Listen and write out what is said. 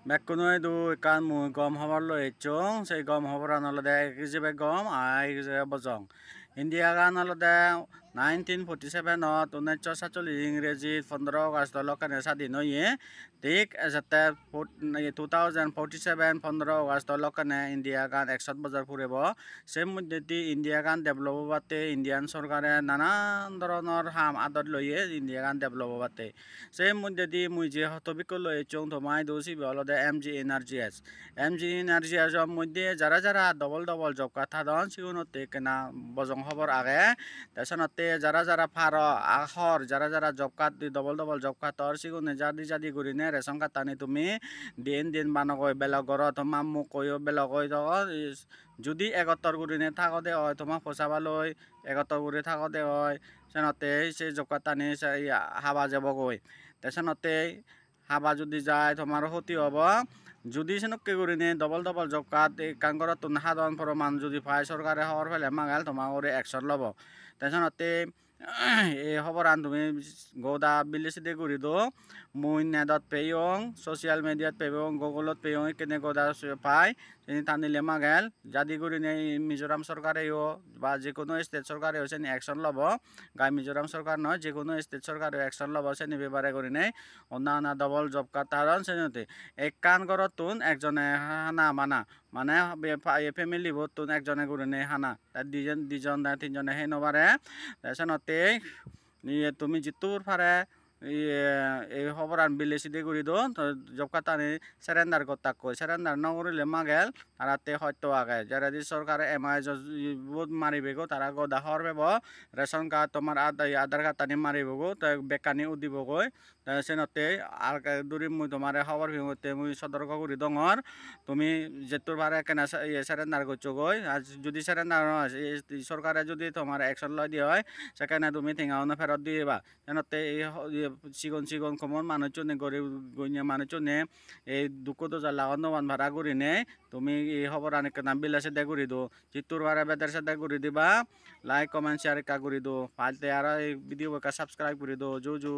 Mekunoi du ikan mu gom hawar lo echong sei gom hawaran olode ekjibe gom ekjibe bojong India gan olode 1947 ot 1947 ইংরেজি 15 আগস্ট লকানে স্বাধীন হয়ে ঠিক যাতে 2047 15 August লকানে India গান 100 বছর পুরেব সেই মধ্যে ইন্ডিয়া গান ডেভেলপ হবাতে ইন্ডিয়ান সরকারে নানান ধরনের হাম আদর লইয়ে ইন্ডিয়া গান ডেভেলপ হবাতে সেই মধ্যে মুই যে হতবিক লই চং তোমাই দোষি বলদে এমজি এনার্জিয়াস মধ্যে যারা যারা ডবল ডবল জব কথা দন সিগুনতে কেনা বজং খবর আগে তেসনতে যারা যারা ফার আখর যারা যারা জব কার্ড দি ডবল ডবল জব কার্ড তর সিগুনে জাদি জাদি করিনে রেশন কার্ড টানি তুমি দিন দিন বানগই বেলগর তোমা মুখ কইও বেলগই যদি 71 করিনে থাকদে হয় তোমাক ফসাবালৈ 71 করে থাকদে হয় সেনতে সেই জব কার্ড টানি হাবা যাবগৈ তেসনতে হাবা যদি যায় তোমার ক্ষতি হব যদি সেনকে করিনে ডবল ডবল জব কার্ড কান করা তো সাধারণ ফরমান যদি পায় সরকারে হওয়ার ফেলে মাগাল তোমার ওরে অ্যাকশন লব তেসনতে এই খবর আন তুমি গোদা বিলিসিদে করি দো মুই নেটত পেয়ং সোশ্যাল মিডিয়াত পেয়ং গুগলত পেয়ং কেনে গোদা পাই টানিলে মাগেল জাদি করি নেই মিজোরাম সরকারেও বা যে কোনো স্টেট সরকারেও সে অ্যাকশন লব গাই মিজোরাম সরকার নয় যে কোনো স্টেট সরকারেও অ্যাকশন লব সে ব্যাপারে করি নেই অন্যান্য ডবল জব কার্ড তারণ সেনতে এক কান করত তুন একজনে হানা মানা মানে ফ্যামিলি ভোট তুন একজনে করে নেই হানা তার দুজন তিনজনে সেই নবারে সেনতে তুমি জিতুর ফারে এই খবর আন বিলেসিদে করি দো জব কার্ড আনি সারেন্ডার করতাক কই সারেন্ডার নকরিলে মাগেল তারাতে হয়তো আগে যারা যে সরকার এমআই বহুত মারিবে গো তারা গদা হরবেব রেশন কার্ড তোমার আধার কার্ড টানি মারিব গো বেকানি উদিব গই সেনতে আর দূরি মুই তোমার খবর ভিমতে মুই সতর্ক করি দঙর তুমি যেতুর বারে কেনা সারেন্ডার করছো গই আর যদি সারেন্ডার সরকারে যদি তোমার অ্যাকশন লয় দিয়ে হয় সেখানে তুমি ঠেঙাওনা ফেরত দিবা সেনতে এই চিকন চিকন কমন মানুষজনে গরিব গইয়া মানুষজনে এই দুঃখ তো লাগান নবান ভাড়া করি নে তুমি এই খবর আনেক নাম বিলাসে দে করি দো চিত্তুর বারে বেদার সাথে করে দিবা লাইক কমেন্ট শেয়ার কা করি দো ফালতে আর এই ভিডিও কা সাবস্ক্রাইব করে দো জু